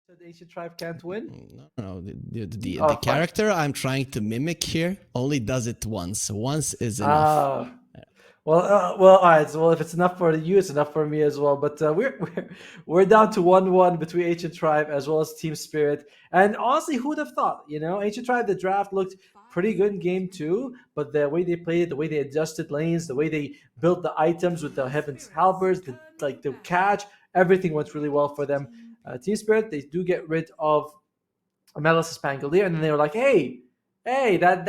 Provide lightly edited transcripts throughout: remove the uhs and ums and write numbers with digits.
So the ancient tribe can't win? No, the Oh, fine. character I'm trying to mimic here only does it once. Once is enough. Ah, well, all right. So, well, if it's enough for you, it's enough for me as well. But we're down to 1-1 between Ancient Tribe as well as Team Spirit. And honestly, who'd have thought? You know, Ancient Tribe, the draft looked pretty good in game two, but the way they played it, the way they adjusted lanes, the way they built the items with the Heaven's Halberds, the catch, everything went really well for them. Team Spirit, they do get rid of Melis Pangolier, and then they were like, hey, that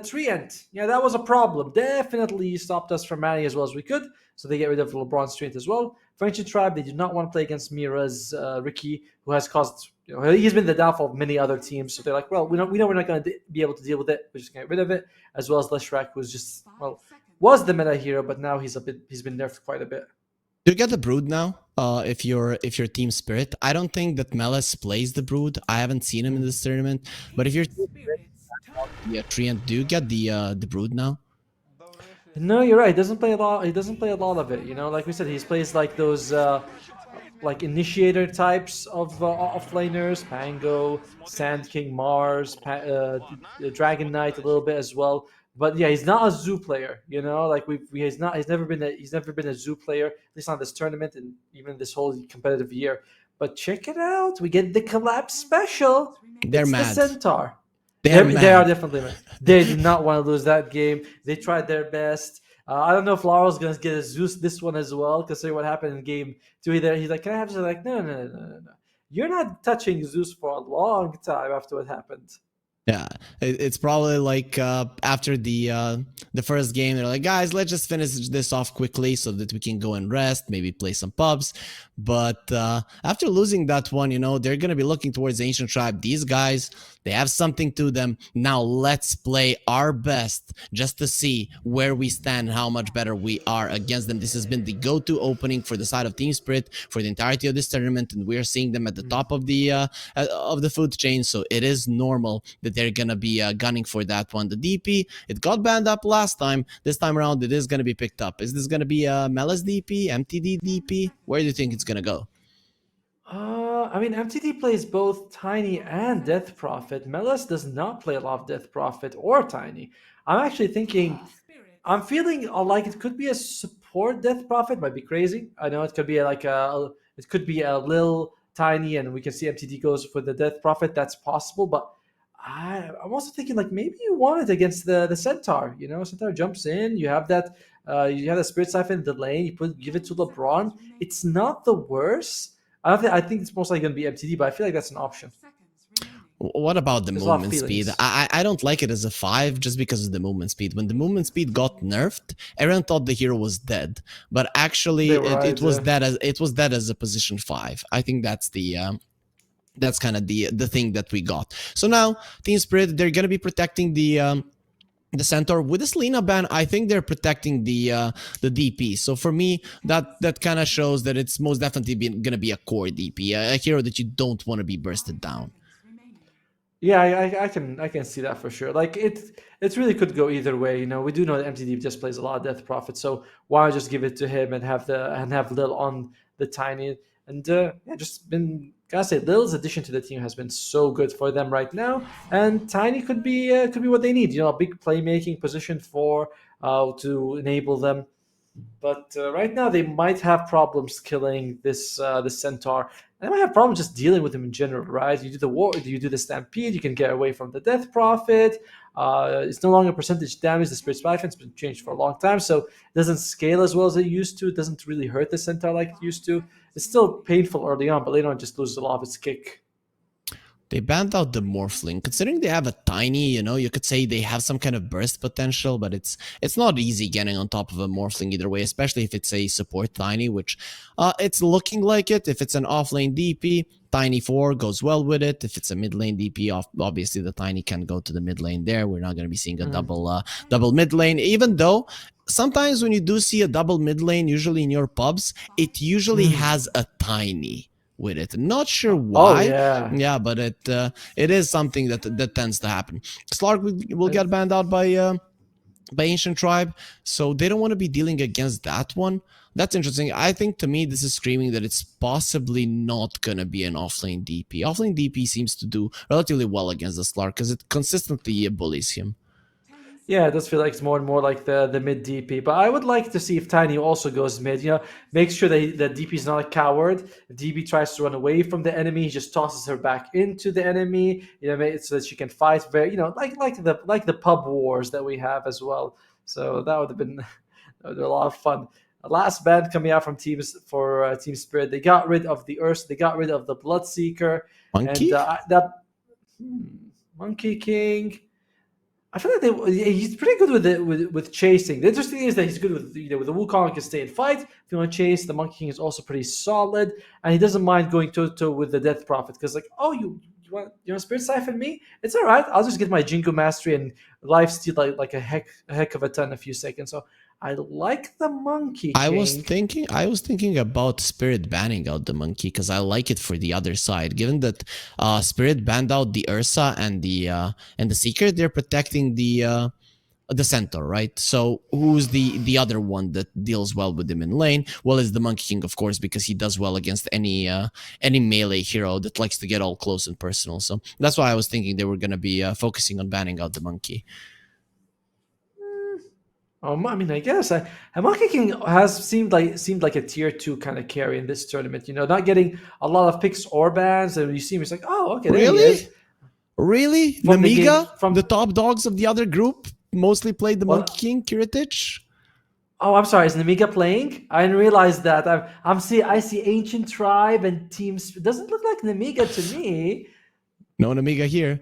treant, yeah, that was a problem. Definitely stopped us from manning as well as we could. So they get rid of LeBron's treant as well. For Ancient Tribe, they do not want to play against Mira's Ricky, who has caused, he's been the downfall of many other teams. So they're like, well, we know we're not going to be able to deal with it. We're just going to get rid of it. As well as Leshrak, who's just, well, was the meta hero, but now he's been nerfed quite a bit. You get the Brood now. If you're Team Spirit, I don't think that Melis plays the Brood. I haven't seen him in this tournament. But if you're Team Spirit, yeah, Treant, do you get the Brood now? No, you're right. He doesn't play a lot. He doesn't play a lot of it. Like we said, he plays like those like initiator types of offlaners, Pango, Sand King, Mars, Dragon Knight a little bit as well. But yeah, he's not a zoo player. Like he's never been a zoo player. At least not this tournament and even this whole competitive year. But check it out. We get the collapse special. They're It's the mad. Centaur. They're They are mad. definitely mad. They did not want to lose that game. They tried their best. I don't know if Laro's gonna get a Zeus this one as well, considering what happened in game two. There, he's like, "Can I have?" She's like, "No, no, no, no, no, no. You're not touching Zeus for a long time after what happened." Yeah, it's probably like after the first game, they're like, guys, let's just finish this off quickly so that we can go and rest, maybe play some pubs. But after losing that one, they're gonna be looking towards the Ancient Tribe. These guys, they have something to them. Now let's play our best just to see where we stand, how much better we are against them. This has been the go-to opening for the side of Team Spirit for the entirety of this tournament, and we're seeing them at the top of the food chain. So it is normal that they're gonna be gunning for that one. The DP, it got banned up last time. This time around, it is gonna be picked up. Is this gonna be a Melis DP, MTD DP? Where do you think it's gonna go? I mean, MTD plays both Tiny and Death Prophet. Melis does not play a lot of Death Prophet or Tiny. I'm actually thinking, I'm feeling like it could be a support Death Prophet. Might be crazy. I know it could be it could be a Lil Tiny, and we can see MTD goes for the Death Prophet. That's possible, but I'm also thinking like maybe you want it against the Centaur. Centaur jumps in. You have the Spirit Siphon in the lane. Give it to LeBron. It's not the worst. I think it's most likely going to be MTD, but I feel like that's an option. What about the There's a lot of movement speed? feelings. I don't like it as a 5 just because of the movement speed. When the movement speed got nerfed, everyone thought the hero was dead, but actually They were it right. was dead as a position 5. I think that's kind of the thing that we got. So now Team Spirit, they're gonna be protecting the Centaur with the Selena ban. I think they're protecting the DP. So for me, that kind of shows that it's most definitely gonna be a core DP, a hero that you don't want to be bursted down. Yeah, I can see that for sure. Like it really could go either way. We do know that MTD just plays a lot of Death Prophet, so why not just give it to him and have Lil on the Tiny. And yeah, just been gotta say Lil's addition to the team has been so good for them right now, and Tiny could be what they need. A big playmaking position for to enable them. But right now, they might have problems killing this centaur. And they might have problems just dealing with him in general, right? You do the war, you do the stampede, you can get away from the death prophet. It's no longer percentage damage. The spirit spike has been changed for a long time, so it doesn't scale as well as it used to. It doesn't really hurt the centaur like it used to. It's still painful early on, but later on, it just loses a lot of its kick. They banned out the Morphling. Considering they have a tiny, you could say they have some kind of burst potential, but it's not easy getting on top of a Morphling either way, especially if it's a support tiny, which it's looking like it. If it's an offlane DP, Tiny 4 goes well with it. If it's a mid lane DP, obviously the Tiny can go to the mid lane there. We're not going to be seeing a double mid lane, even though sometimes when you do see a double mid lane, usually in your pubs, it usually has a Tiny with it. Not sure Oh why. yeah. Yeah, but it is something that tends to happen. Slark will get banned out by Ancient Tribe, so they don't want to be dealing against that one. That's interesting. I think to me, this is screaming that it's possibly not going to be an offlane DP. Offlane DP seems to do relatively well against the Slark because it consistently bullies him. Yeah, it does feel like it's more and more like the mid DP. But I would like to see if Tiny also goes mid. Make sure that DP is not a coward. If DP tries to run away from the enemy, he just tosses her back into the enemy. So that she can fight very. Like the pub wars that we have as well. So that would have been that would have been a lot of fun. Last band coming out from teams for Team Spirit, they got rid of the Earth. They got rid of the Bloodseeker, and Monkey? that Monkey King. I feel like he's pretty good with chasing. The interesting thing is that he's good with the Wukong. He can stay and fight. If you want to chase, the Monkey King is also pretty solid, and he doesn't mind going toe to toe with the Death Prophet because like, oh, you want Spirit Siphon me? It's all right. I'll just get my Jingo Mastery and life steal like a heck of a ton in a few seconds. So I like the Monkey King. I was thinking about Spirit banning out the monkey because I like it for the other side. Given that Spirit banned out the Ursa and the Seeker, they're protecting the centaur, right? So who's the other one that deals well with him in lane? Well, is the Monkey King, of course, because he does well against any melee hero that likes to get all close and personal. So that's why I was thinking they were gonna be focusing on banning out the monkey. I mean, I guess Monkey King has seemed like a tier 2 kind of carry in this tournament. Not getting a lot of picks or bans, and you see him, it's like, oh, okay, there he is Really? Really? from the game. Namiga, the top dogs of the other group, mostly played the Monkey Well, King, Kiritich. oh, I'm sorry, is Namiga playing? I didn't realize that. I see Ancient Tribe and Teams. It doesn't look like Namiga to me. No Namiga here.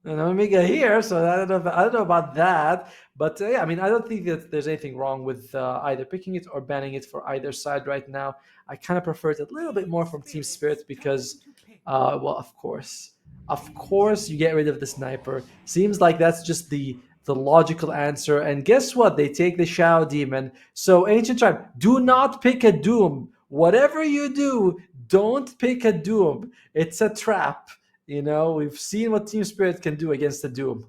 And Omega here, so I don't know about that, but yeah, I mean, I don't think that there's anything wrong with either picking it or banning it for either side right now. I kind of prefer it a little bit more from Team Spirit because, well, of course, you get rid of the sniper. Seems like that's just the logical answer. And guess what? They take the Shadow Demon. So Ancient Tribe, do not pick a Doom. Whatever you do, don't pick a Doom. It's a trap. We've seen what Team Spirit can do against the Doom.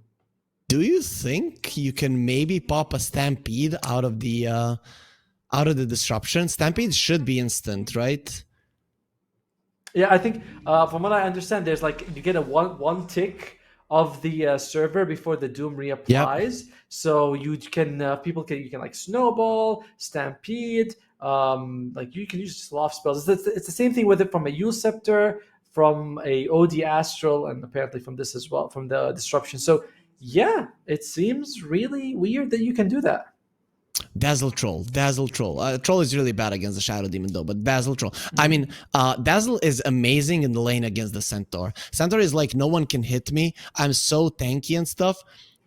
Do you think you can maybe pop a Stampede out of the disruption? Stampede should be instant, right? Yeah, I think from what I understand, there's like you get a one tick of the server before the Doom Yep. reapplies, so you can like snowball, stampede, like you can use sloth spells. It's the same thing with it from a Yule Scepter, from a OD Astral, and apparently from this as well, from the disruption. So yeah, it seems really weird that you can do that. Dazzle Troll. Dazzle Troll. Troll is really bad against the Shadow Demon though, but Dazzle Troll. I Mhm. mean, Dazzle is amazing in the lane against the Centaur. Centaur is like, no one can hit me. I'm so tanky and stuff.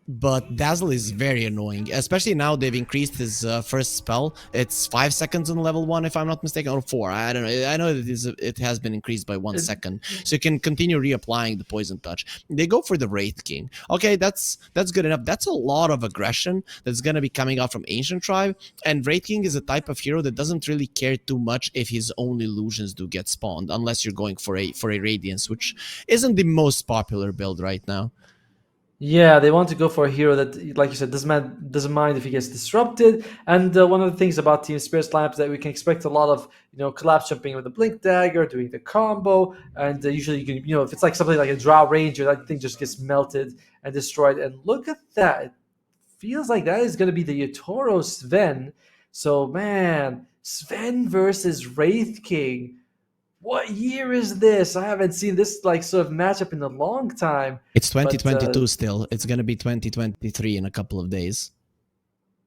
But Dazzle is very annoying, especially now they've increased his first spell. It's 5 seconds on level 1, if I'm not mistaken, or 4. I don't know. I know that it has been increased by 1 It- second, so you can continue reapplying the Poison Touch. They go for the Wraith King. Okay, that's good enough. That's a lot of aggression that's going to be coming out from Ancient Tribe, and Wraith King is a type of hero that doesn't really care too much if his own illusions do get spawned, unless you're going for a Radiance, which isn't the most popular build right now. Yeah, they want to go for a hero that, like you said, doesn't mind if he gets disrupted. And one of the things about Team Spirit Labs that we can expect a lot of, collapse jumping with the Blink Dagger, doing the combo, and usually you can, if it's like something like a Drow Ranger, that thing just gets melted and destroyed. And look at that! It feels like that is going to be the Yotoro Sven. So man, Sven versus Wraith King. What year is this? I haven't seen this like sort of matchup in a long time. It's But 2022 still. It's gonna be 2023 in a couple of days.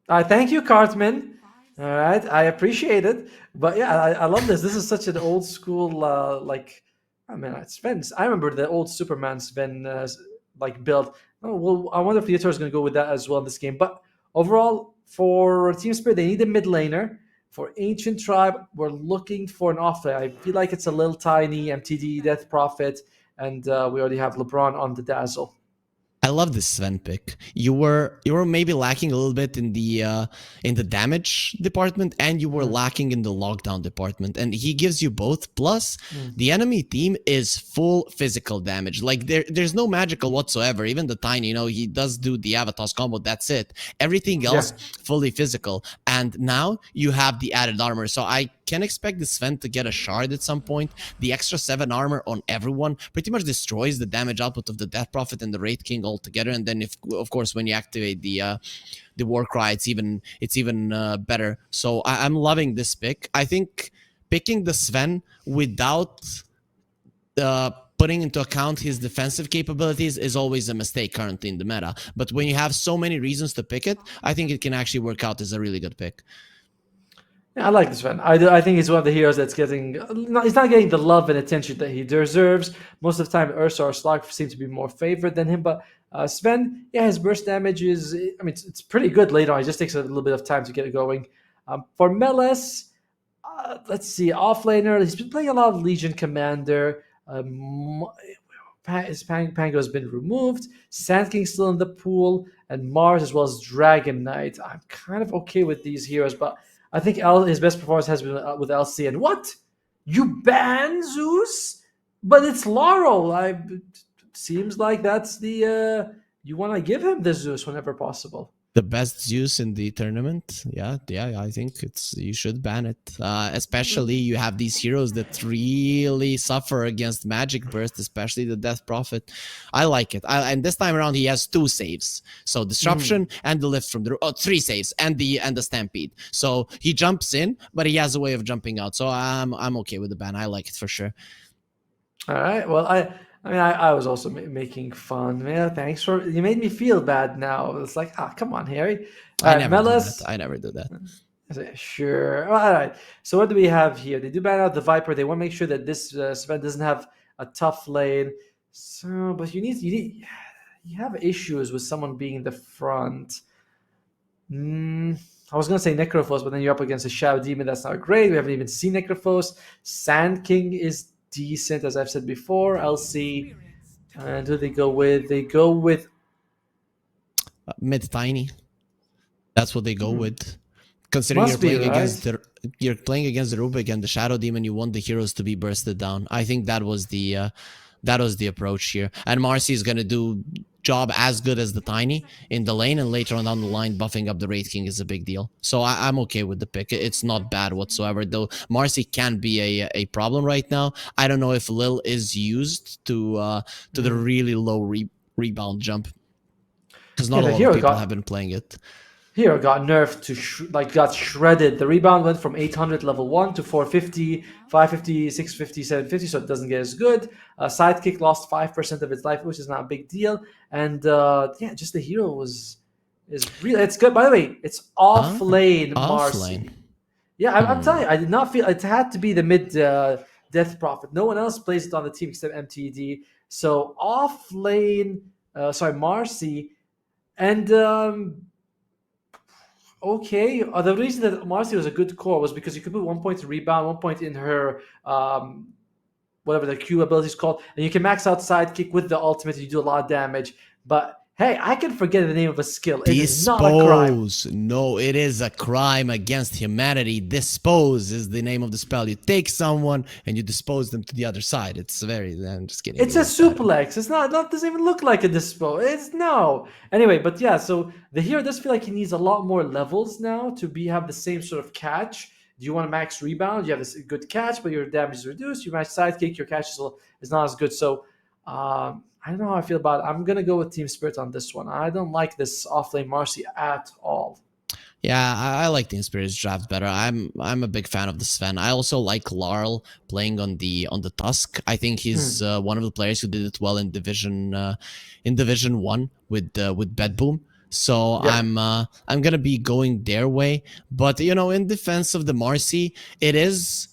thank you, Cartman. All right, I appreciate it. But yeah, I love this. This is such an old school, I mean, Sven. I remember the old Superman Sven, like build. Oh well, I wonder if the is going to go with that as well in this game. But overall, for Team Spirit, they need a mid laner. For Ancient Tribe, we're looking for an off lane. I feel like it's a little tiny MTD Death Prophet, and we already have LeBron on the Dazzle. I love this Sven pick. You were maybe lacking a little bit in the damage department, and you were Mm, lacking in the lockdown department. And he gives you both. Plus, mm. the enemy team is full physical damage. Like there's no magical whatsoever. Even the tiny, he does do the Avatar's combo. That's it. Everything Yeah. else fully physical. and now you have the added armor. So I can expect the Sven to get a shard at some point. The extra 7 armor on everyone pretty much destroys the damage output of the Death Prophet and the Wraith King altogether. And then, if of course, when you activate the War Cry, it's even better. So I'm loving this pick. I think picking the Sven without putting into account his defensive capabilities is always a mistake currently in the meta. But when you have so many reasons to pick it, I think it can actually work out as a really good pick. Yeah, I like this one. I think he's one of the heroes that's getting. He's not getting the love and attention that he deserves. Most of the time, Ursa or Slark seem to be more favored than him. But Sven, yeah, his burst damage is. I mean, it's pretty good later on. It just takes a little bit of time to get it going. For Meles, let's see, offlaner. He's been playing a lot of Legion Commander. His Pango's been removed. Sand King's still in the pool, and Mars as well as Dragon Knight. I'm kind of okay with these heroes, but I think his best performance has been with LC. And what? You ban Zeus? But it's Laurel. Seems like that's the you want to give him the Zeus whenever possible. The best Zeus in the tournament. Yeah, I think you should ban it. Especially you have these heroes that really suffer against Magic Burst, especially the Death Prophet. I like it. And this time around he has 2 saves. So Disruption and the lift from the 3 saves and the Stampede. So he jumps in, but he has a way of jumping out. So I'm okay with the ban. I like it for sure. All right. Well, I was also making fun. Man, thanks for you made me feel bad. Now it's like, come on, Harry. I never do that. I say, sure. All right. So what do we have here? They do ban out the Viper. They want to make sure that this Sven doesn't have a tough lane. So, but you have issues with someone being in the front. I was gonna say Necrophos, but then you're up against a Shadow Demon. That's not great. We haven't even seen Necrophos. Sand King is decent, as I've said before. LC, and who they go with? They go with mid tiny. That's what they go with. Considering you're playing against the Rubik and the Shadow Demon, you want the heroes to be bursted down. I think that was the approach here. And Marcy is gonna do job as good as the Tiny in the lane, and later on down the line, buffing up the Wraith King is a big deal. So I'm okay with the pick. It's not bad whatsoever, though Marcy can be a problem right now. I don't know if Lil is used to the really low rebound jump, because not a lot of people have been playing it. Hero got nerfed to got shredded. The rebound went from 800 level 1 to 450, 550, 650, 750, so it doesn't get as good. Sidekick lost 5% of its life, which is not a big deal. And just the hero is really, it's good. By the way, it's off lane Marcy. Yeah, I'm telling you, I did not feel it had to be the mid Death Prophet. No one else plays it on the team except MTD. So off lane, Marcy, and okay. The reason that Marcy was a good core was because you could put 1 point in rebound, 1 point in her whatever the Q ability is called, and you can max out sidekick with the ultimate. You do a lot of damage, but hey, I can forget the name of a skill. It is not a crime. No, it is a crime against humanity. Dispose is the name of the spell. You take someone and you dispose them to the other side. It's I'm just kidding. It's a suplex. It's not doesn't even look like a dispose. Anyway, but yeah, so the hero does feel like he needs a lot more levels now to have the same sort of catch. Do you want to max rebound? You have this good catch, but your damage is reduced. You max sidekick, your catch is not as good. So I don't know how I feel about it. I'm going to go with Team Spirit on this one. I don't like this offlane Marcy at all. Yeah, I like Team Spirit's draft better. I'm a big fan of the Sven. I also like Larl playing on the Tusk. I think he's one of the players who did it well in Division 1 with BetBoom. So yeah. I'm gonna be going their way. But in defense of the Marcy, it is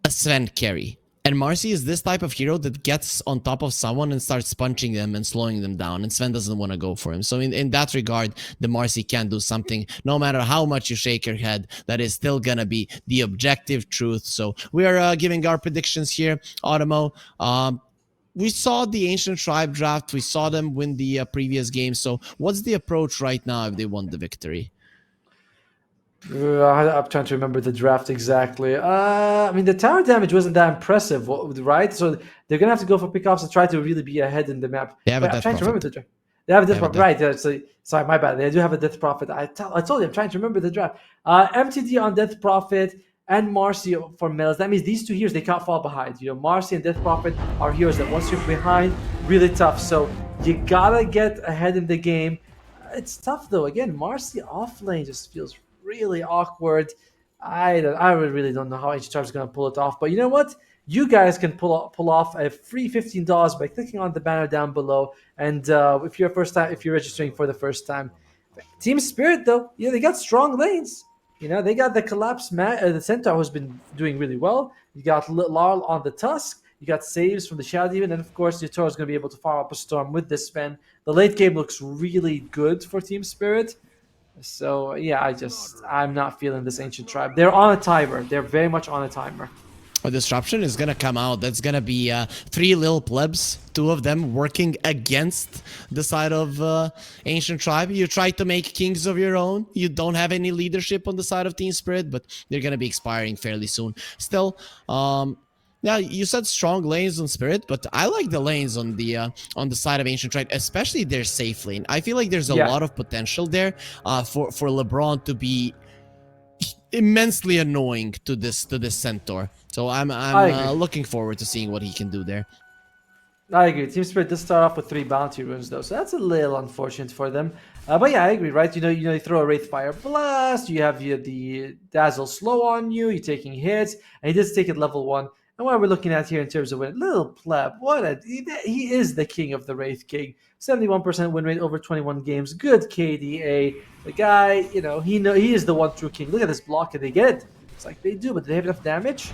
a Sven carry. And Marcy is this type of hero that gets on top of someone and starts punching them and slowing them down. And Sven doesn't want to go for him. So in that regard, the Marcy can do something. No matter how much you shake your head, that is still going to be the objective truth. So we are giving our predictions here. Otomo, we saw the Ancient Tribe draft. We saw them win the previous game. So what's the approach right now if they won the victory? I'm trying to remember the draft exactly. The tower damage wasn't that impressive, right? So they're gonna have to go for pickoffs and try to really be ahead in the map. Yeah, but I'm trying to remember the draft. They have a They death have a prophet, death. right? So sorry, my bad. They do have a death prophet. I told you, I'm trying to remember the draft. MTD on death prophet and Marcy for Mills. That means these two heroes they can't fall behind. Marcy and death prophet are heroes that once you're behind, really tough. So you gotta get ahead in the game. It's tough though. Again, Marcy off lane just feels really awkward. I really don't know how HTR is gonna pull it off. But you know what? You guys can pull off a free $15 by clicking on the banner down below. And if you're registering for the first time, Team Spirit though, they got strong lanes. They got the the Centaur who's been doing really well. You got Larl on the Tusk. You got saves from the Shadow Demon, and of course, Yatoro is going to be able to fire up a storm with this spin. The late game looks really good for Team Spirit. So yeah, I'm not feeling this ancient tribe. They're on a timer. They're very much on a timer. A disruption is gonna come out. That's gonna be three little plebs, two of them working against the side of Ancient Tribe. You try to make kings of your own. You don't have any leadership on the side of Team Spirit, but they're gonna be expiring fairly soon. Still, now you said strong lanes on Spirit, but I like the lanes on the side of Ancient Tribe, especially their safe lane. I feel like there's a Yeah, lot of potential there for LeBron to be immensely annoying to this centaur. So I I'm agree. looking forward to seeing what he can do there. I agree. Team Spirit does start off with 3 bounty runes though, so that's a little unfortunate for them. But yeah, I agree. Right? You throw a Wraithfire Blast. You have the Dazzle slow on you. You're taking hits, and he does take it level 1. And what we're looking at here in terms of win, little pleb, he is the king of the Wraith King. 71% win rate over 21 games. Good KDA. The guy, he is the one true king. Look at this block, and they get it. It's like they do, but do they have enough damage?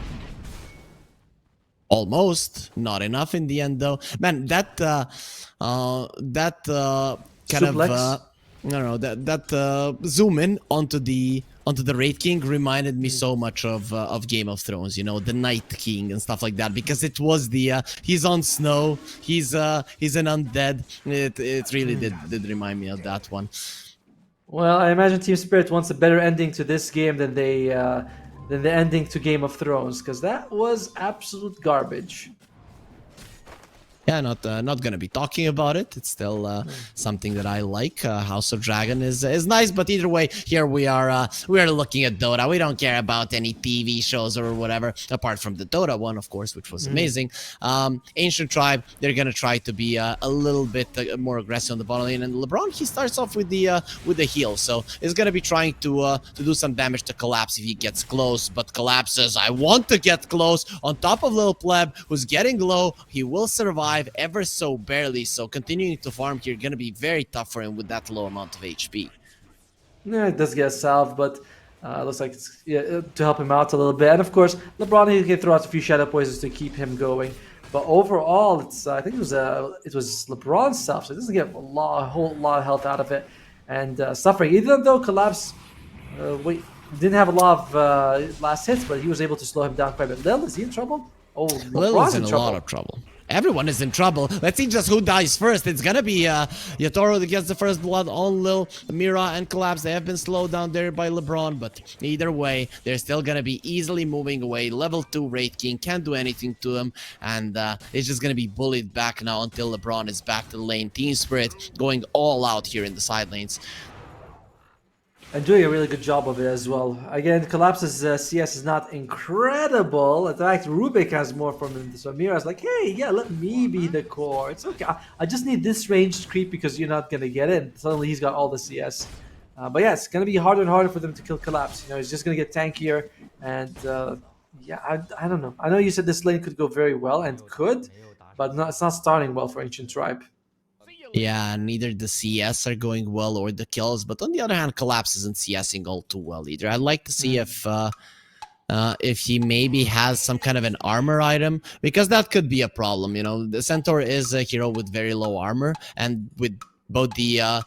Almost not enough in the end though. Man, that kind of Suplex. I don't know that zoom in onto the Wraith King reminded me so much of Game of Thrones. The Night King and stuff like that, because it was the he's on snow, he's an undead. It really did remind me of that one. Well, I imagine Team Spirit wants a better ending to this game than the ending to Game of Thrones, because that was absolute garbage. Yeah, not gonna be talking about it. It's still something that I like. House of Dragon is nice, but either way, here we are looking at Dota. We don't care about any TV shows or whatever, apart from the Dota one, of course, which was amazing. Ancient Tribe, they're gonna try to be a little bit more aggressive on the bottom lane, and LeBron he starts off with the heal, so he's gonna be trying to do some damage to Collapse if he gets close. But Collapse says, "I want to get close." On top of Lil Pleb, who's getting low, he will survive ever so barely, so continuing to farm here gonna be very tough for him with that low amount of HP. Yeah, it does get salved, but looks like it's to help him out a little bit. And of course, LeBron he can throw out a few shadow poisons to keep him going. But overall, I think it was LeBron's stuff, so it doesn't get a whole lot of health out of it, and suffering. Even though Collapse, didn't have a lot of last hits, but he was able to slow him down quite a bit. Lil, is he in trouble? Oh, Lil is LeBron's in in a lot trouble. of trouble. Everyone is in trouble. Let's see just who dies first. It's gonna be Yatoro that gets the first blood on Lil, Mira, and Collapse. They have been slowed down there by LeBron, but either way, they're still gonna be easily moving away. Level 2 Wraith King can't do anything to them, and it's just gonna be bullied back now until LeBron is back to the lane. Team Spirit going all out here in the side lanes. And doing a really good job of it as well. Again, Collapse's CS is not incredible. In fact, Rubik has more from him. So Mira's like, hey, yeah, let me be the core. It's okay. I just need this ranged creep because you're not going to get in. Suddenly he's got all the CS. But yeah, it's going to be harder and harder for them to kill Collapse. He's just going to get tankier. And yeah, I don't know. I know you said this lane could go very well and could, but it's not starting well for Ancient Tribe. Yeah, neither the CS are going well or the kills, but on the other hand, Collapse isn't CSing all too well either. I'd like to see if he maybe has some kind of an armor item, because that could be a problem. The Centaur is a hero with very low armor, and with both the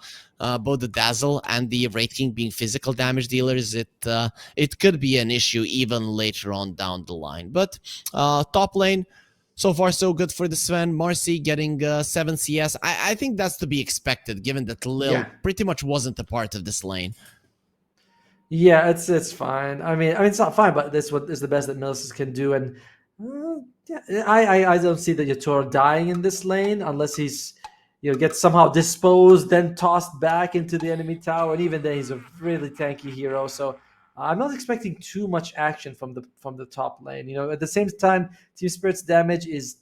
Dazzle and the Wraith King being physical damage dealers, it could be an issue even later on down the line. But top lane, so far so good for the Sven. Marcy getting 7 CS. I think that's to be expected, given that Lil Yeah. pretty much wasn't a part of this lane. Yeah, it's fine. I mean, it's not fine, but that's what is the best that Millicent can do. And yeah, I don't see the Yatoro dying in this lane unless he's gets somehow disposed, then tossed back into the enemy tower, and even then he's a really tanky hero. So I'm not expecting too much action from the top lane. At the same time, Team Spirit's damage is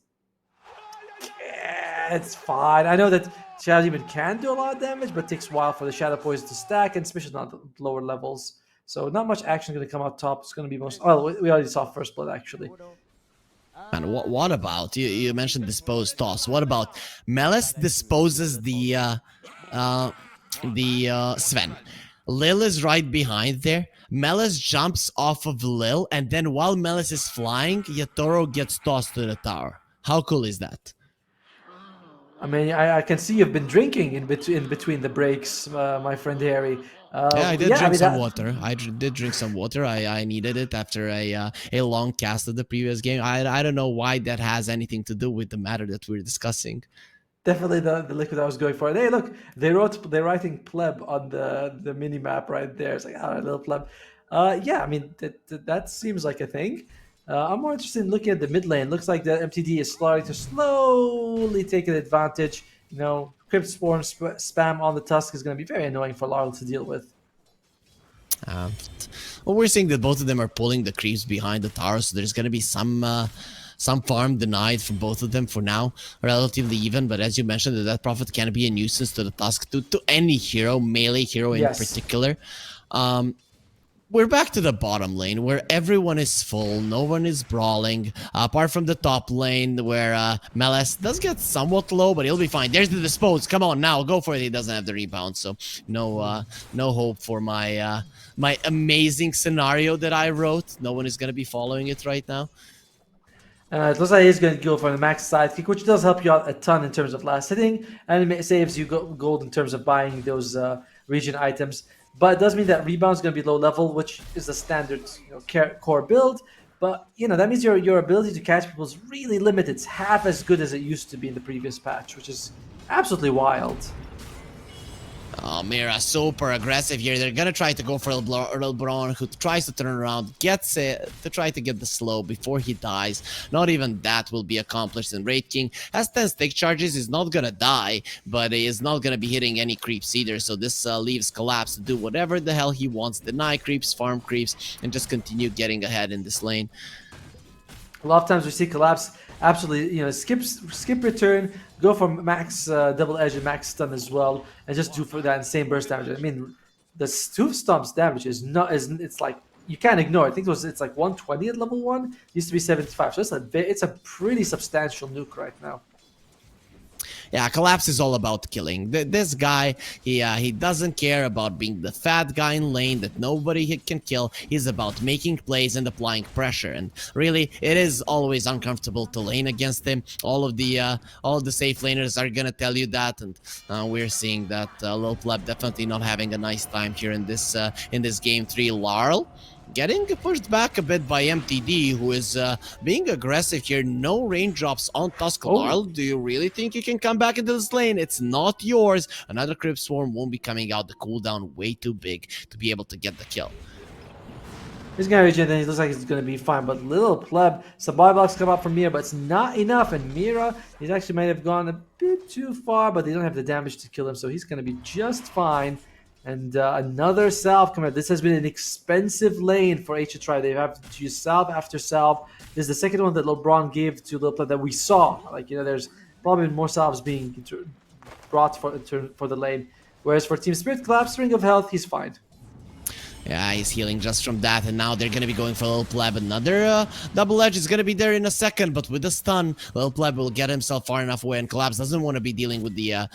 it's fine. I know that Shadow Demon can do a lot of damage, but it takes a while for the Shadow Poison to stack, and especially not the lower levels. So not much action going to come out top. It's going to be most. Oh, we already saw first blood actually. And what about you mentioned dispose toss? What about Melis disposes the Sven? Lil is right behind there. Melis jumps off of Lil, and then while Melis is flying, Yatoro gets tossed to the tower. How cool is that? I mean, I can see you've been drinking in between the breaks, my friend Harry. Yeah, I did Yeah, I drink mean some that water. Did drink some water. I needed it after a long cast of the previous game. I don't know why that has anything to do with the matter that we're discussing. definitely the liquid I was going for. And hey, look, they're writing pleb on the mini map right there. It's like little pleb. Yeah, I mean that seems like a thing. I'm more interested in looking at the mid lane. Looks like the MTD is starting to slowly take an advantage. Crypt Spawn spam on the Tusk is going to be very annoying for Larl to deal with. Uh, well, we're seeing that both of them are pulling the creeps behind the tower, so there's going to be some farm denied from both of them for now, relatively even. But as you mentioned, that Prophet can be a nuisance to the Tusk, to any hero, melee hero in Yes. particular. We're back to the bottom lane where everyone is full, no one is brawling, apart from the top lane where Melis does get somewhat low, but he'll be fine. There's the dispose. Come on now, go for it. He doesn't have the rebound, so no hope for my amazing scenario that I wrote. No one is gonna be following it right now. It looks like he's going to go for the max sidekick, which does help you out a ton in terms of last hitting, and it saves you gold in terms of buying those region items. But it does mean that rebound is going to be low level, which is a standard core build. But that means your ability to catch people is really limited. It's half as good as it used to be in the previous patch, which is absolutely wild. Oh, Mira, super aggressive here. They're gonna try to go for LeBron, who tries to turn around, gets it to try to get the slow before he dies. Not even that will be accomplished. And Raid King has 10 stick charges. He's not gonna die, but he is not gonna be hitting any creeps either. So this leaves Collapse to do whatever the hell he wants. Deny creeps, farm creeps, and just continue getting ahead in this lane. A lot of times we see Collapse absolutely, skip return, go for max double edge and max stun as well, and just do for that insane burst damage. I mean, the two stomps damage is not is it's like you can't ignore it. I think it's like 120 at level 1. Used to be 75, so it's a pretty substantial nuke right now. Yeah, Collapse is all about killing. This guy, he doesn't care about being the fat guy in lane that nobody can kill. He's about making plays and applying pressure. And really, it is always uncomfortable to lane against him. All of the safe laners are gonna tell you that, and we're seeing that Lil Pleb definitely not having a nice time here in this game 3. Larl getting pushed back a bit by MTD, who is being aggressive here. No raindrops on Tusk. Larl, do you really think you can come back into this lane? It's not yours. Another Crypt Swarm won't be coming out. The cooldown way too big to be able to get the kill. He's gonna regen, and he looks like he's gonna be fine. But Little Pleb, some buy blocks come out from Mira, but it's not enough. And Mira, he's actually might have gone a bit too far, but they don't have the damage to kill him, so he's gonna be just fine. And another salve coming out. This has been an expensive lane for H to try. They have to use salve after salve. This is the second one that LeBron gave to Little Pleb that we saw. There's probably more salves being brought for the lane. Whereas for Team Spirit, Collapse, Ring of Health, he's fine. Yeah, he's healing just from that, and now they're gonna be going for Lil Pleb. Another double edge is gonna be there in a second, but with the stun, Lil Pleb will get himself far enough away, and Collapse doesn't want to be dealing with the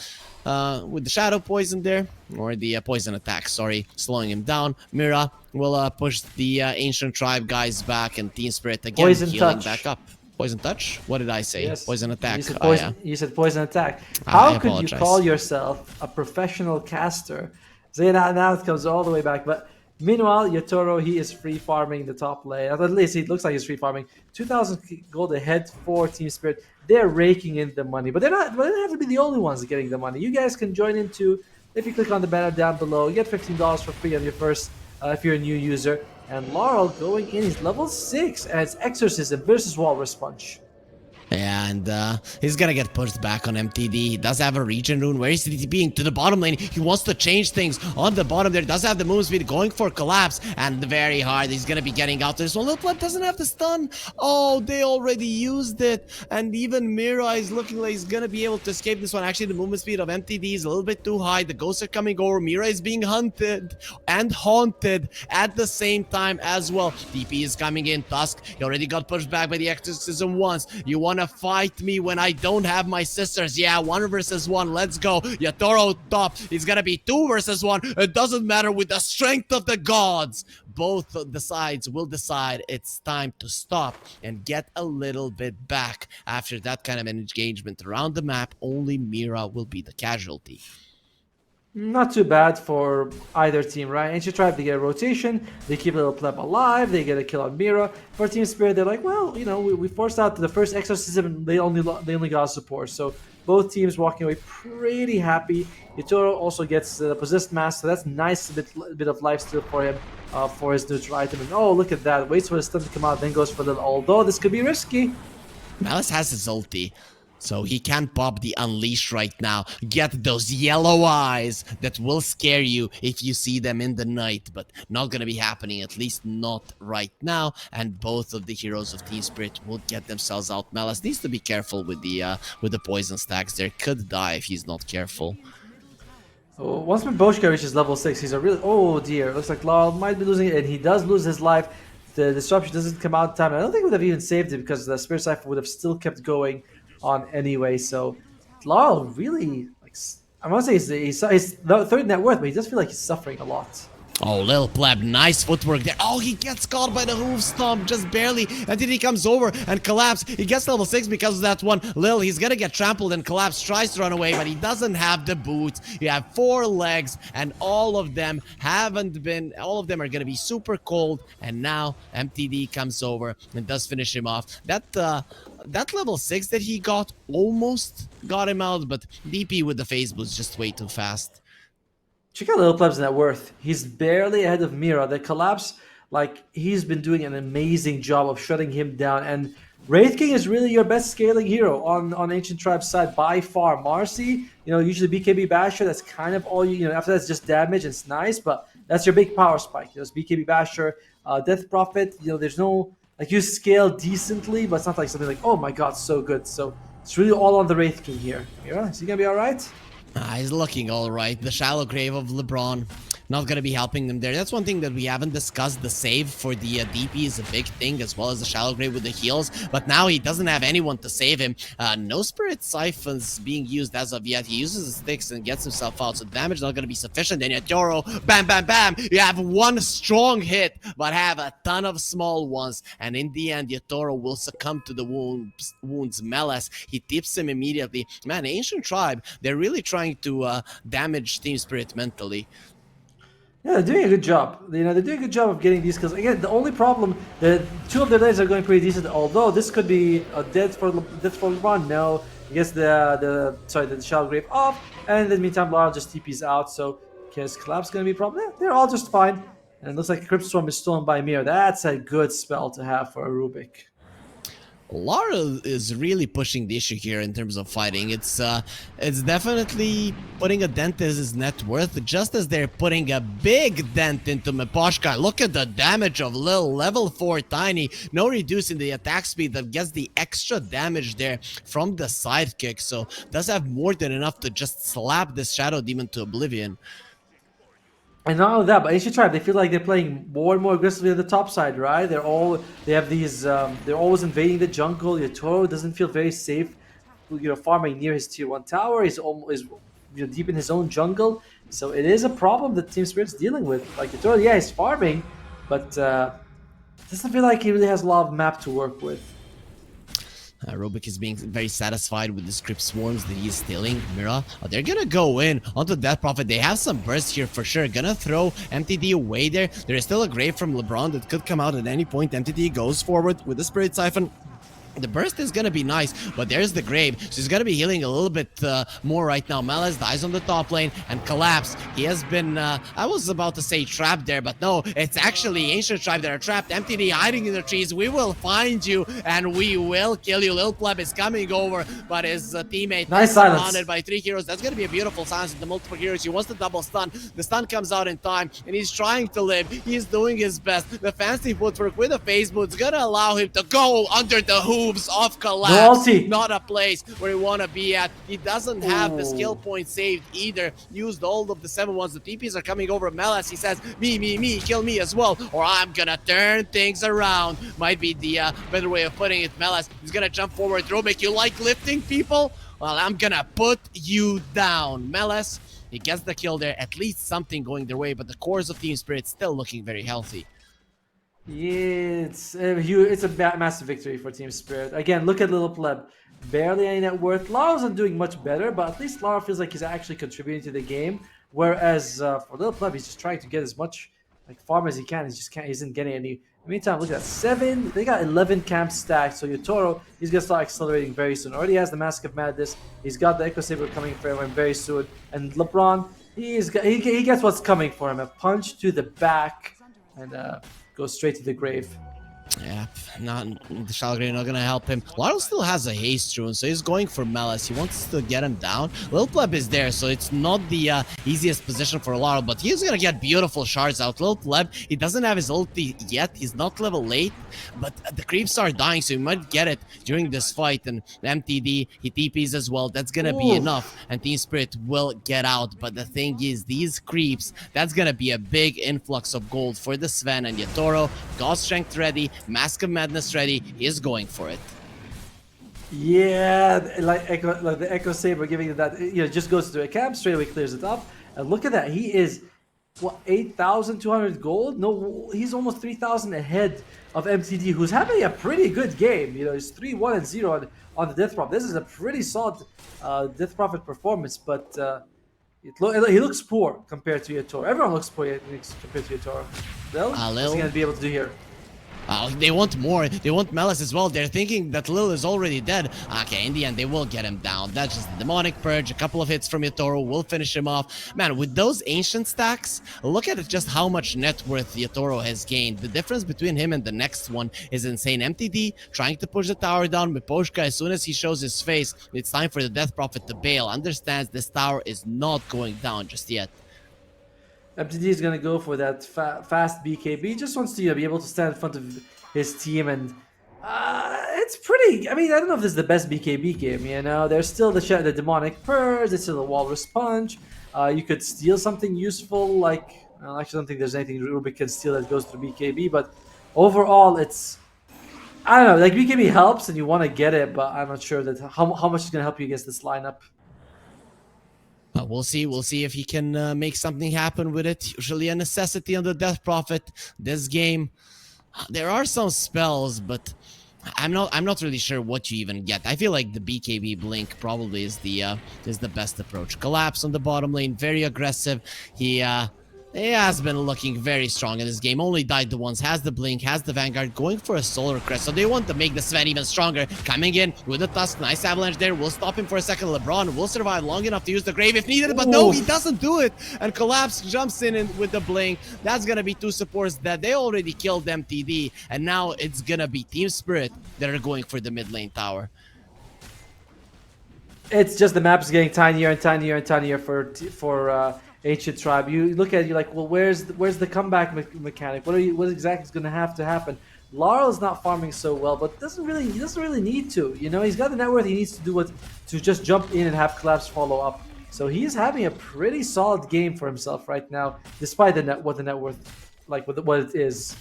shadow poison there, or the poison attack, sorry, slowing him down. Mira will push the Ancient Tribe guys back, and Team Spirit again Poison healing touch. back up. Poison touch? What did I say? Yes. Poison attack. You said poison attack. I How could you apologize. call yourself a professional caster? So now it comes all the way back. But meanwhile, Yatoro, he is free farming the top lane. At least he looks like he's free farming. 2,000 gold ahead for Team Spirit. They're raking in the money, but they don't have to be the only ones getting the money. You guys can join in too. If you click on the banner down below, you get $15 for free on your first if you're a new user. And Laurel going in, he's level 6, and it's Exorcism versus Walrus Punch. And he's gonna get pushed back on MTD. He does have a regen rune. Where is he being? To the bottom lane. He wants to change things on the bottom there. Does have the move speed going for collapse. And very hard. He's gonna be getting out this one. Little Pleb doesn't have the stun. Oh, they already used it. And even Mira is looking like he's gonna be able to escape this one. Actually, the movement speed of MTD is a little bit too high. The ghosts are coming over. Mira is being hunted and haunted at the same time as well. DP is coming in. Tusk, he already got pushed back by the exorcism once. You wanna fight me when I don't have my sisters? Yeah, 1 versus 1. Let's go. Yatoro top. It's gonna be 2 versus 1. It doesn't matter. With the strength of the gods, both of the sides will decide it's time to stop and get a little bit back. After that kind of an engagement around the map, only Mira will be the casualty. Not too bad for either team, right? Ancient Tribe, they get a rotation, they keep a little pleb alive, they get a kill on Mira. For Team Spirit, they're like, well, you know, we forced out the first exorcism, and they only got support. So both teams walking away pretty happy. Yatoro also gets the possessed mask, so that's nice bit of lifesteal for him for his neutral item. And oh, look at that! Waits for the stun to come out, then goes for the. Although this could be risky. Malice has his ulti, so he can pop the Unleash right now. Get those yellow eyes that will scare you if you see them in the night, but not gonna be happening, at least not right now. And both of the heroes of Team Spirit will get themselves out. Malice needs to be careful with the poison stacks there. Could die if he's not careful. So once Boshka reaches level 6, he's a really... Oh dear, looks like Laurel might be losing it, and he does lose his life. The disruption doesn't come out in time. I don't think it would have even saved it because the Spirit Cypher would have still kept going on anyway. So Laurel really... like, I want to say he's the third net worth, but he does feel like he's suffering a lot. Oh, Lil Pleb, nice footwork there. Oh, he gets caught by the hoof stomp, just barely. And then he comes over and collapse. He gets level 6 because of that one. Lil, he's gonna get trampled and collapse, tries to run away, but he doesn't have the boots. You have 4 legs, and all of them are gonna be super cold. And now MTD comes over and does finish him off. That level 6 that he got almost got him out, but DP with the phase boost just way too fast. Check out Little Pleb's net worth. He's barely ahead of Mira. The collapse, like, he's been doing an amazing job of shutting him down. And Wraith King is really your best scaling hero on Ancient Tribe's side by far. Marcy, usually BKB Basher, that's kind of all after that's just damage, it's nice, but that's your big power spike. It's BKB Basher, Death Prophet, there's no, like, you scale decently, but it's not like something like, oh my god, so good. So it's really all on the Wraith King here. Mira, is he gonna be alright? He's looking all right. The shallow grave of LeBron not going to be helping them there. That's one thing that we haven't discussed. The save for the DP is a big thing, as well as the shallow grave with the heals. But now he doesn't have anyone to save him. No spirit siphons being used as of yet. He uses his sticks and gets himself out. So damage not going to be sufficient. And Yatoro, bam, bam, bam. You have one strong hit, but have a ton of small ones. And in the end, Yatoro will succumb to the wounds. Meles, he tips him immediately. Man, Ancient Tribe, they're really trying to damage Team Spirit mentally. Yeah, they're doing a good job. They're doing a good job of getting these kills. Again, the only problem, the 2 of their lanes are going pretty decent. Although this could be a death for LeBron. No, he gets the Shallow Grave off, and in the meantime, Lara just TP's out. So, is Collapse going to be a problem? Yeah, they're all just fine. And it looks like Crypt Storm is stolen by Mir. That's a good spell to have for a Rubik. Lara is really pushing the issue here in terms of fighting. It's definitely putting a dent in his net worth, just as they're putting a big dent into Miposhka. Look at the damage of Lil, level 4 Tiny. No reducing the attack speed that gets the extra damage there from the sidekick. So does have more than enough to just slap this Shadow Demon to oblivion. And not only that, but Ancient Tribe, they feel like they're playing more and more aggressively on the top side, right? They have these, they're always invading the jungle. Yatoro doesn't feel very safe, farming near his tier 1 tower. He's almost, deep in his own jungle. So it is a problem that Team Spirit's dealing with. Like Yatoro, yeah, he's farming, but doesn't feel like he really has a lot of map to work with. Rubik is being very satisfied with the script swarms that he's stealing. Mira, they're gonna go in onto Death Prophet. They have some bursts here for sure. Gonna throw MTD away there. There is still a grave from LeBron that could come out at any point. MTD goes forward with the Spirit Siphon. The burst is gonna be nice, but there's the grave. She's gonna be healing a little bit more right now. Melas dies on the top lane and collapse. He has been, I was about to say trapped there, but no, it's actually Ancient Tribe that are trapped. MTD hiding in the trees. We will find you and we will kill you. Lil Pleb is coming over, but his teammate Nice is silence. surrounded by 3 heroes. That's gonna be a beautiful silence with the multiple heroes. He wants the double stun. The stun comes out in time, and he's trying to live. He's doing his best. The fancy footwork with the phase boot's gonna allow him to go under the hooves of No collapse. ulti. Not a place where you want to be at. He doesn't have the skill Ooh. point saved either. Used all of the 7-1s. The TPs are coming over Melas. He says, me, kill me as well, or I'm gonna turn things around. Might be the better way of putting it. Melas is gonna jump forward. Robik, you like lifting people? Well, I'm gonna put you down. Melas, he gets the kill there. At least something going their way, but the cores of Team Spirit still looking very healthy. Yeah, it's a massive victory for Team Spirit. Again, look at Little Pleb. Barely any net worth. Lara isn't doing much better, but at least Lara feels like he's actually contributing to the game. Whereas for Little Pleb, he's just trying to get as much like farm as he can. He just can't. He isn't getting any. In the meantime, look at that. 7. They got 11 camps stacked. So Yotoro, he's gonna start accelerating very soon. Already has the Mask of Madness. He's got the Echo Saber coming for him very soon. And LeBron, he gets what's coming for him. A punch to the back, and goes straight to the grave. Yeah, not the Shalgrave not gonna help him. Laro still has a haste rune, so he's going for Melas. He wants to get him down. Lil Pleb is there, so it's not the easiest position for Laro, but he's gonna get beautiful shards out. Lil Pleb, he doesn't have his ulti yet. He's not level 8, but the creeps are dying, so he might get it during this fight. And MTD, he TPs as well. That's gonna be Ooh. enough, and Team Spirit will get out. But the thing is, these creeps, that's gonna be a big influx of gold for the Sven and Yatoro. God Strength ready. Mask of Madness ready. He's going for it. Yeah, like the Echo Saber giving it that, just goes to a camp, straight away clears it up. And look at that, he is, what, 8,200 gold? No, he's almost 3,000 ahead of MTD, who's having a pretty good game. He's 3-1 and 0 on the Death Prop. This is a pretty solid Death Prophet performance, but he looks poor compared to Yatoro. Everyone looks poor compared to Yatoro. Well, what's he going to be able to do here? They want more. They want Melas as well. They're thinking that Lil is already dead. Okay, in the end, they will get him down. That's just the Demonic Purge. A couple of hits from Yatoro will finish him off. Man, with those Ancient stacks, look at just how much net worth Yatoro has gained. The difference between him and the next one is insane. MTD trying to push the tower down. Miposhka, as soon as he shows his face, it's time for the Death Prophet to bail. Understands this tower is not going down just yet. MTD is going to go for that fast BKB. Just wants to be able to stand in front of his team, and it's pretty. I mean, I don't know if this is the best BKB game. There's still the Demonic Purge. There's still the Walrus Punch. You could steal something useful, like I actually don't think there's anything Rubik can steal that goes through BKB. But overall, it's, I don't know. Like BKB helps, and you want to get it, but I'm not sure that how much is going to help you against this lineup. We'll see. We'll see if he can make something happen with it. Usually a necessity on the Death Prophet. This game, there are some spells, but I'm not really sure what you even get. I feel like the BKB blink probably is the best approach. Collapse on the bottom lane, very aggressive. He has been looking very strong in this game. Only died the ones. Has the blink, has the Vanguard, going for a Solar Crest. So they want to make the Sven even stronger. Coming in with the Tusk. Nice avalanche there. We'll stop him for a second. LeBron will survive long enough to use the Grave if needed. But no, he doesn't do it. And Collapse jumps in with the blink. That's going to be 2 supports that they already killed MTD. And now it's going to be Team Spirit that are going for the mid lane tower. It's just the map is getting tinier and tinier and tinier for Ancient Tribe. You look at it, you're like, well, where's the comeback mechanic? What exactly is going to have to happen? Laurel's not farming so well, but he doesn't really need to. He's got the net worth. He needs to do to just jump in and have Collapse follow up. So he's having a pretty solid game for himself right now, despite the net worth, like what it is.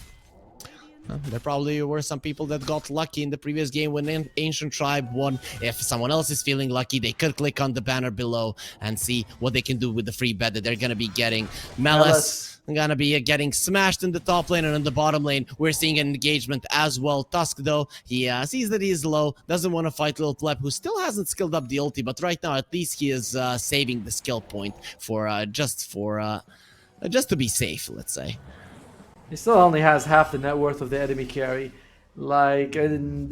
There probably were some people that got lucky in the previous game when Ancient Tribe won. If someone else is feeling lucky, they could click on the banner below and see what they can do with the free bet that they're going to be getting. Melas gonna be getting smashed in the top lane, and in the bottom lane, we're seeing an engagement as well. Tusk, though, he sees that he's low, doesn't want to fight Lil Pleb, who still hasn't skilled up the ulti, but right now, at least he is saving the skill point for just to be safe, let's say. He still only has half the net worth of the enemy carry. And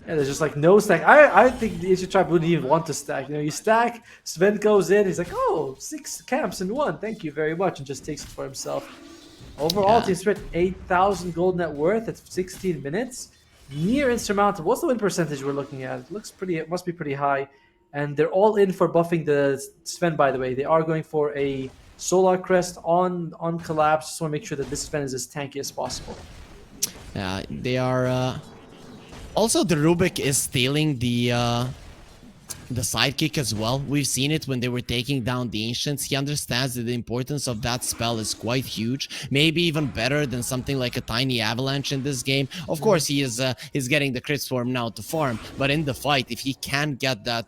Yeah, there's just like no stack. I think the Ancient Tribe wouldn't even want to stack. You stack, Sven goes in, he's like, oh, 6 camps in one, thank you very much, and just takes it for himself. Overall, Yeah. Team Spirit 8,000 gold net worth at 16 minutes. Near insurmountable. What's the win percentage we're looking at? It looks pretty, it must be pretty high. And they're all in for buffing the Sven, by the way. They are going for a Solar Crest on Collapse. Just want to make sure that this Sven is as tanky as possible. Yeah, they are. Also, the Rubik is stealing the sidekick as well. We've seen it when they were taking down the Ancients. He understands that the importance of that spell is quite huge. Maybe even better than something like a tiny avalanche in this game. Of course, he's getting the crit swarm now to farm, but in the fight, if he can get that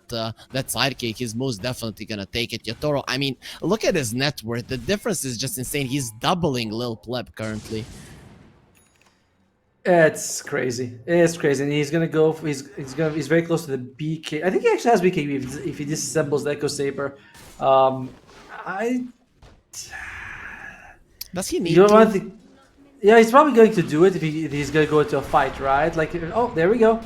sidekick, he's most definitely gonna take it. Yatoro, I mean, look at his net worth. The difference is just insane. He's doubling Lil Pleb currently. It's crazy. It's crazy, and he's gonna go. He's very close to the BK. I think he actually has BKB if he disassembles the Echo Saber. I Does he you need don't to? want to. Yeah, he's probably going to do it if he's gonna go into a fight, right? Like, oh, there we go.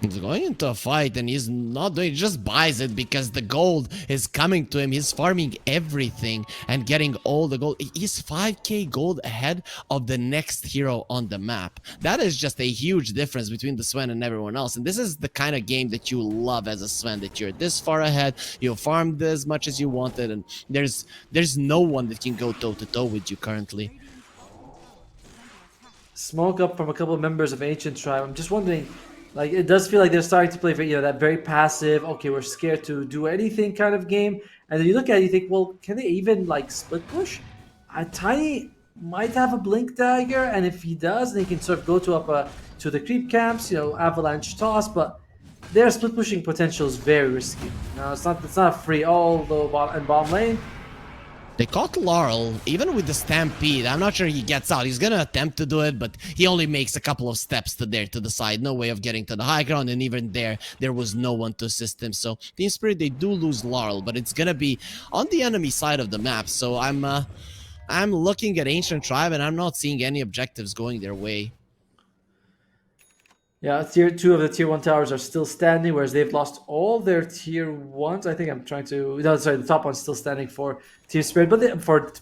He's going into a fight and he's not doing, he just buys it because the gold is coming to him. He's farming everything and getting all the gold. He's 5k gold ahead of the next hero on the map. That is just a huge difference between the Sven and everyone else. And this is the kind of game that you love as a Sven, that you're this far ahead, you farmed as much as you wanted, and there's no one that can go toe to toe with you currently. Smoke up from a couple of members of Ancient Tribe. I'm just wondering, like, it does feel like they're starting to play, that very passive. Okay, we're scared to do anything kind of game. And then you look at it, you think, well, can they even like split push? Tiny might have a blink dagger, and if he does, then he can sort of go to the creep camps, avalanche toss. But their split pushing potential is very risky. No, it's not free. Although in bottom lane, They caught Laurel, even with the Stampede. I'm not sure he gets out. He's gonna attempt to do it, but he only makes a couple of steps to the side. No way of getting to the high ground, and even there was no one to assist him. So Team Spirit, they do lose Laurel, but it's gonna be on the enemy side of the map. So I'm looking at Ancient Tribe, and I'm not seeing any objectives going their way. yeah, tier 2 of the tier 1 towers are still standing, whereas they've lost all their tier 1s. I think I'm trying to. No, sorry, the top one's still standing for Team Spirit, but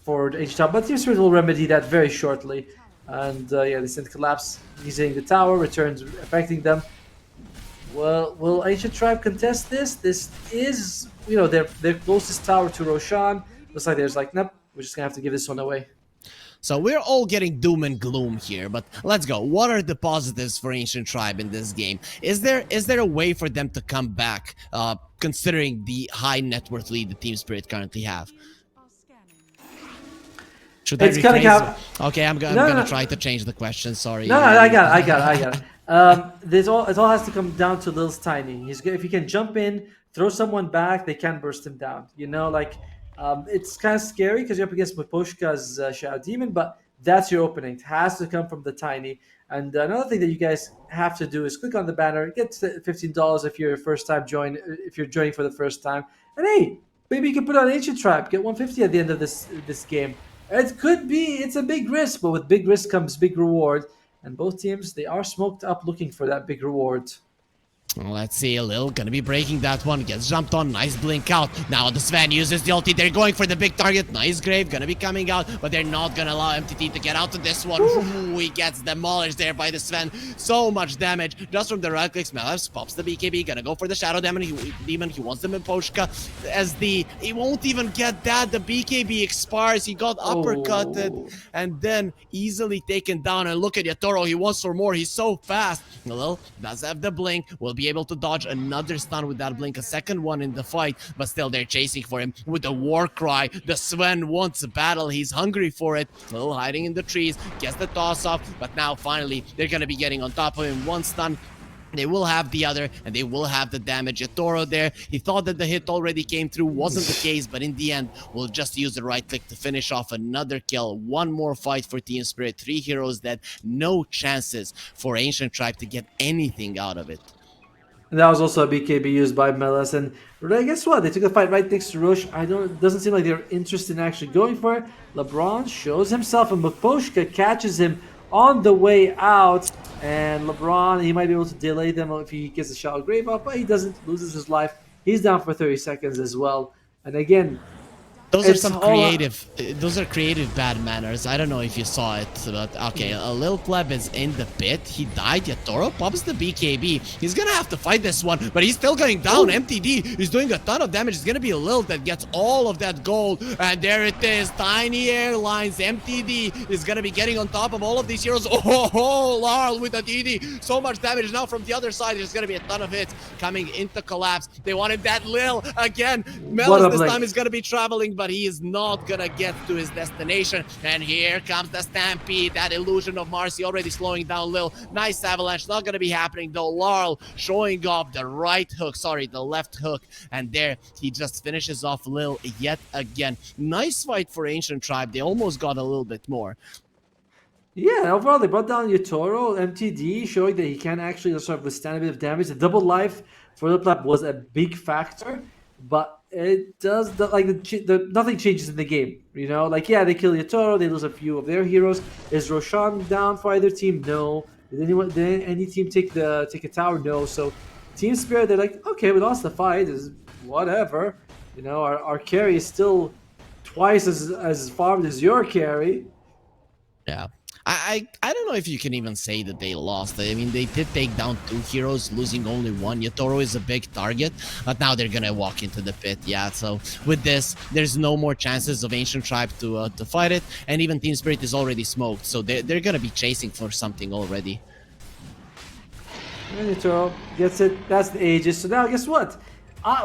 for H top. But Team Spirit will remedy that very shortly. And yeah, they send Collapse using the tower, returns affecting them. Well, will Ancient Tribe contest this? This is, their closest tower to Roshan. Looks like there's like, nope, we're just gonna have to give this one away. So we're all getting doom and gloom here, but let's go. What are the positives for Ancient Tribe in this game? Is there a way for them to come back, considering the high net worth lead the Team Spirit currently have? Should I It's gonna rephrase? come. Okay, I'm No, gonna no. try to change the question. Sorry. No, I got it. It all has to come down to Lil's Tiny. If he can jump in, throw someone back, they can burst him down. It's kind of scary because you're up against Maposhka's Shadow Demon, but that's your opening. It has to come from the Tiny. And another thing that you guys have to do is click on the banner, get $15 if you're if you're joining for the first time, and hey, maybe you can put on Ancient Tribe, get 150 at the end of this game. It's a big risk, but with big risk comes big reward. And both teams, they are smoked up looking for that big reward. Let's see, Lil gonna be breaking that one. Gets jumped on. Nice blink out. Now the Sven uses the ulti. They're going for the big target. Nice Grave gonna be coming out, but they're not gonna allow MTT to get out of this one. Ooh, he gets demolished there by the Sven. So much damage just from the right clicks. Melevs pops the BKB. Gonna go for the Shadow Demon. He wants them in Poshka. He won't even get that. The BKB expires. He got uppercutted and then easily taken down. And look at Yatoro. He wants for more. He's so fast. Lil does have the blink. Will be able to dodge another stun with that blink, a second one in the fight, but still they're chasing for him with the war cry. The Sven wants a battle, he's hungry for it. Little hiding in the trees, gets the toss off, but now finally they're gonna be getting on top of him. One stun, they will have the other, and they will have the damage. Toro there, he thought that the hit already came through, wasn't the case, but in the end, we'll just use the right click to finish off another kill. One more fight for Team Spirit, 3 heroes dead, no chances for Ancient Tribe to get anything out of it. And that was also a BKB used by Melis. And guess what? They took a fight right next to Roche. It doesn't seem like they're interested in actually going for it. LeBron shows himself, and Maposhka catches him on the way out. And LeBron, he might be able to delay them if he gets a shot grave up, but he doesn't, loses his life. He's down for 30 seconds as well. And again, Those are it's some all creative. Those are creative bad manners. I don't know if you saw it, but okay. A Lil Pleb is in the pit. He died. Yatoro pops the BKB. He's gonna have to fight this one, but he's still going down. MTD is doing a ton of damage. It's gonna be Lil that gets all of that gold, and there it is. Tiny Airlines. MTD is gonna be getting on top of all of these heroes. Oh, Larl with the DD. So much damage now from the other side. There's gonna be a ton of hits coming into collapse. They wanted that Lil again. Melis this time is gonna be traveling, but he is not gonna get to his destination. And here comes the Stampede. That illusion of Marcy already slowing down Lil. Nice avalanche, not gonna be happening though. Larl showing off the right hook, sorry, the left hook. And there he just finishes off Lil yet again. Nice fight for Ancient Tribe. They almost got a little bit more. Yeah, overall they brought down Yotoro, MTD, showing that he can actually sort of withstand a bit of damage. The double life for the Plap was a big factor, but it does nothing changes in the game. You know, like yeah, they kill Yotoro, they lose a few of their heroes. Is Roshan down for either team? No. Did any team take a tower? No. So Team Spirit, they're like, okay, we lost the fight, is whatever. You know, our carry is still twice as farmed as your carry. Yeah. I don't know if you can even say that they lost. I mean, they did take down 2 heroes, losing only 1. Yotoro is a big target, but now they're gonna walk into the pit. Yeah, so with this, there's no more chances of Ancient Tribe to fight it, and even Team Spirit is already smoked, so they're gonna be chasing for something already. And Yotoro gets it. That's the Aegis. So now, guess what?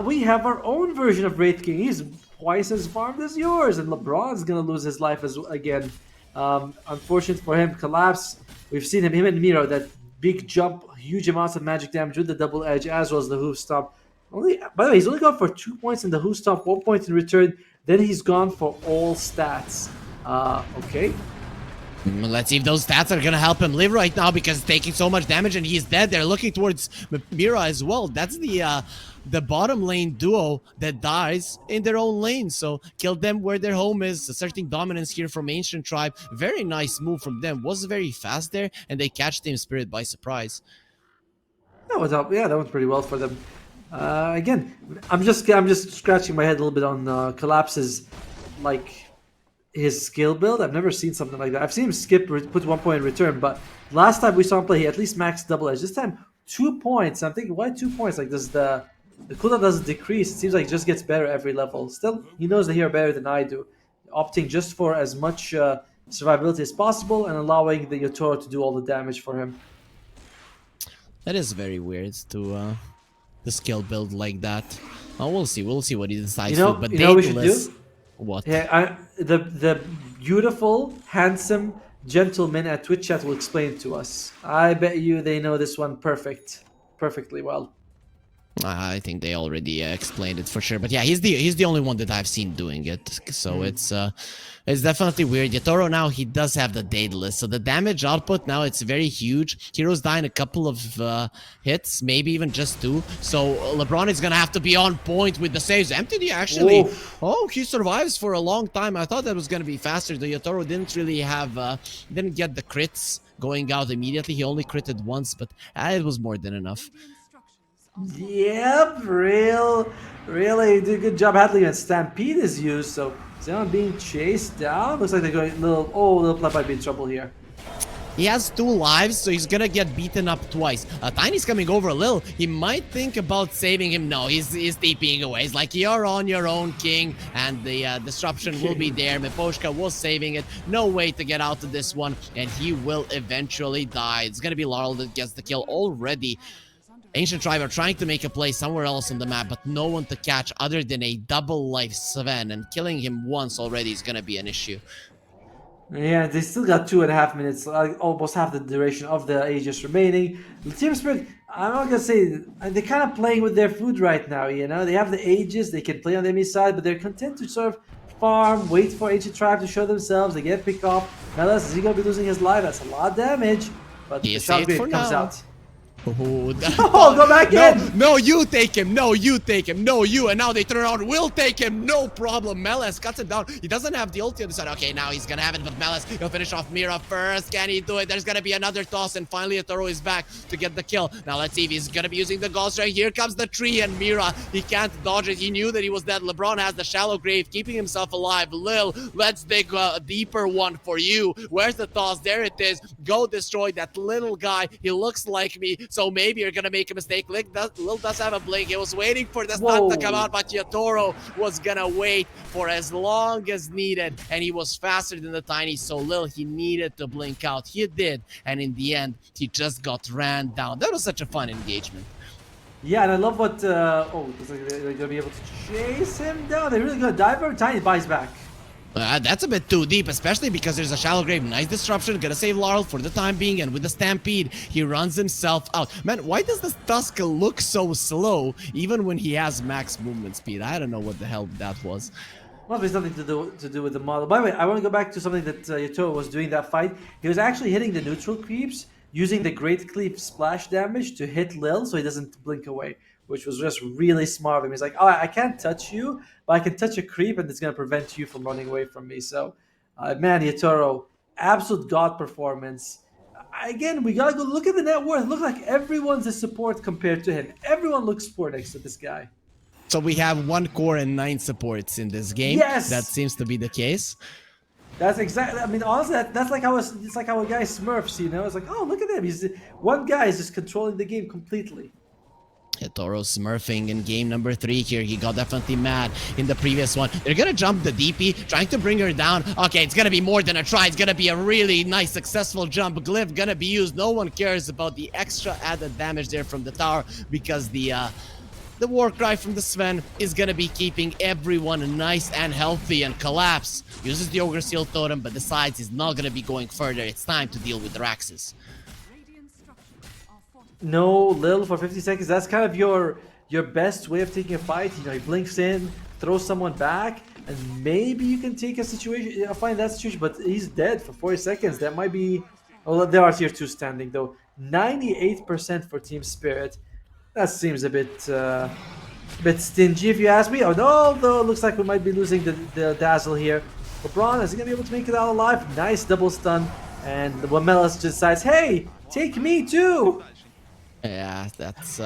We have our own version of Wraith King. He's twice as farmed as yours, and LeBron's gonna lose his life again. Unfortunate for him, collapse. We've seen him and Miro, that big jump, huge amounts of magic damage with the double edge, as well as the hoof stomp. By the way, he's only gone for 2 points in the hoof stomp, 1 point in return. Then he's gone for all stats. Okay. Let's see if those stats are gonna help him live right now, because he's taking so much damage and he's dead. They're looking towards Mira as well. That's the bottom lane duo that dies in their own lane. So kill them where their home is. Asserting dominance here from Ancient Tribe. Very nice move from them. Was very fast there, and they catch Team Spirit by surprise. That was up. Yeah, that went pretty well for them. Again, I'm just scratching my head a little bit on Collapse's, like, his skill build. I've never seen something like that. I've seen him put 1 point in return, but last time we saw him play, he at least maxed double edge. This time, 2 points. I'm thinking, why 2 points? Like, does the cooldown doesn't decrease? It seems like it just gets better every level. Still, he knows the hero better than I do, opting just for as much survivability as possible and allowing the Yotoro to do all the damage for him. That is very weird to the skill build like that. Oh, we'll see. We'll see what he decides to. But you know what we should do? What? Yeah, the beautiful, handsome gentleman at Twitch chat will explain it to us. I bet you they know this one perfectly well. I think they already explained it for sure, but yeah, he's the only one that I've seen doing it. So it's definitely weird. Yotoro now, he does have the Daedalus, so the damage output now, it's very huge. Heroes die in a couple of hits, maybe even just 2. So LeBron is gonna have to be on point with the saves. MTD actually, he survives for a long time. I thought that was gonna be faster. The Yotoro didn't really have, didn't get the crits going out immediately. He only critted once, but it was more than enough. Yep, really did a good job handling it. Stampede is used, so Xenon being chased down. Looks like they're going little Pleb might be in trouble here. He has 2 lives, so he's gonna get beaten up twice. Tiny's coming over a little. He might think about saving him. No, he's TPing away. He's like, you're on your own, King, and the disruption will be there. Miposhka was saving it. No way to get out of this one, and he will eventually die. It's gonna be Laurel that gets the kill already. Ancient Tribe are trying to make a play somewhere else on the map, but no one to catch other than a double life Sven, and killing him once already is gonna be an issue. Yeah, they still got 2.5 minutes, almost half the duration of the Aegis remaining. The Team Spirit, I'm not gonna say, they're kind of playing with their food right now, you know? They have the Aegis, they can play on the enemy side, but they're content to sort of farm, wait for Ancient Tribe to show themselves, they get pick off. Melis, is he gonna be losing his life? That's a lot of damage, but the shot comes out. Oh, Oh, go back no, in. no, you take him. No, you take him. No, you. And now they turn around. We'll take him. No problem. Meles cuts him down. He doesn't have the ulti on the side. Okay, now he's going to have it. But Meles, he'll finish off Mira first. Can he do it? There's going to be another toss. And finally, Otoro is back to get the kill. Now, let's see if he's going to be using the Ghost right. Here comes the tree. And Mira, he can't dodge it. He knew that he was dead. LeBron has the shallow grave, keeping himself alive. Lil, let's dig a deeper one for you. Where's the toss? There it is. Go destroy that little guy. He looks like me. So maybe you're going to make a mistake. Lil does have a blink. He was waiting for the stun to come out, but Yatoro was going to wait for as long as needed, and he was faster than the Tiny, so Lil, he needed to blink out. He did, and in the end, he just got ran down. That was such a fun engagement. Yeah, and I love what. Looks like they're gonna be able to chase him down. They're really good. Diver, Tiny buys back. That's a bit too deep, especially because there's a shallow grave. Nice disruption, gonna save Laurel for the time being, and with the Stampede, he runs himself out. Man, why does this Tusk look so slow, even when he has max movement speed? I don't know what the hell that was. Well, there's nothing to do with the model. By the way, I want to go back to something that Yatoro was doing that fight. He was actually hitting the neutral creeps using the Great Cleave splash damage to hit Lil so he doesn't blink away, which was just really smart of him. He's like, oh, I can't touch you, but I can touch a creep and it's going to prevent you from running away from me. So, man, Yatoro, absolute god performance. Again, we got to go look at the net worth. Look like everyone's a support compared to him. Everyone looks support next to this guy. So we have 1 core and 9 supports in this game. Yes! That seems to be the case. That's exactly. I mean, honestly, that's like how it's like how a guy smurfs. You know, it's like, oh, look at him. He's one guy is just controlling the game completely. Toro smurfing in game number 3 here. He got definitely mad in the previous one. They're gonna jump the DP, trying to bring her down. Okay, it's gonna be more than a try. It's gonna be a really nice, successful jump. Glyph gonna be used. No one cares about the extra added damage there from the tower because the war cry from the Sven is gonna be keeping everyone nice and healthy, and Collapse uses the Ogre Seal Totem, but decides he's not gonna be going further. It's time to deal with the Raxus. No, Lil for 50 seconds. That's kind of your best way of taking a fight. You know, he blinks in, throws someone back, and maybe you can take a situation, find that situation. But he's dead for 40 seconds. That might be. Well, there are tier 2 standing though. 98% for Team Spirit. That seems a bit stingy if you ask me. Oh no, though it looks like we might be losing the Dazzle here. LeBron, is he gonna be able to make it out alive? Nice double stun, and the Meles decides, hey, take me too. Yeah, that's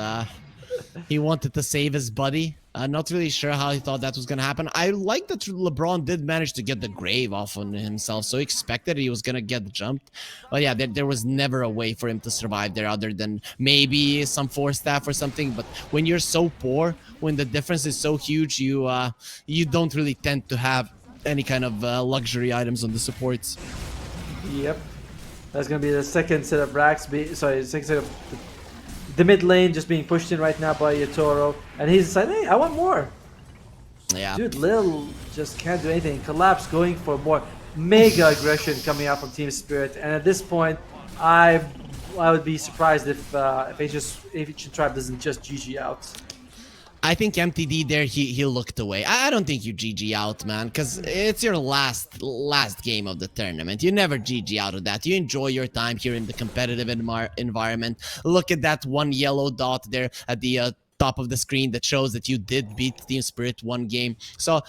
he wanted to save his buddy. Not really sure how he thought that was gonna happen. I like that LeBron did manage to get the grave off on himself, so he expected he was gonna get jumped. But yeah, there was never a way for him to survive there other than maybe some force staff or something. But when you're so poor, when the difference is so huge, you don't really tend to have any kind of luxury items on the supports. Yep, that's gonna be the second set of racks. Second set of the mid lane just being pushed in right now by Yatoro, and he's like, hey, I want more. Yeah. Dude, Lil just can't do anything. Collapse going for more. Mega aggression coming out from Team Spirit, and at this point, I would be surprised if Ancient Tribe doesn't just GG out. I think MTD there, he looked away. I don't think you GG out, man, because it's your last game of the tournament. You never GG out of that. You enjoy your time here in the competitive environment. Look at that one yellow dot there at the top of the screen that shows that you did beat Team Spirit 1 game. So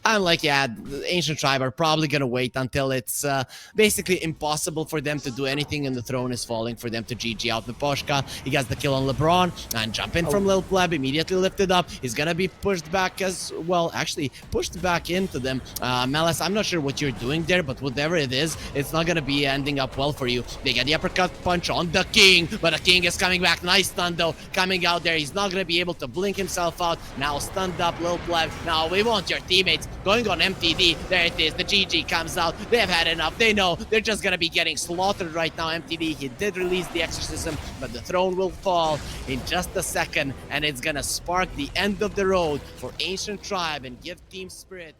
I'm like, yeah, the Ancient Tribe are probably gonna wait until it's basically impossible for them to do anything and the throne is falling for them to GG out Miposhka. He gets the kill on LeBron and jump in from Lil Pleb, immediately lifted up. He's gonna be pushed back as well, actually pushed back into them. Meles, I'm not sure what you're doing there, but whatever it is, it's not gonna be ending up well for you. They get the uppercut punch on the King, but the King is coming back. Nice stun though, coming out there. He's not gonna be able to blink himself out. Now stunned up Lil Pleb. Now we want your teammates going on MTD. There it is. The GG comes out. They've had enough. They know they're just gonna be getting slaughtered right now. MTD, he did release the exorcism, but the throne will fall in just a second, and it's gonna spark the end of the road for Ancient Tribe and give Team Spirit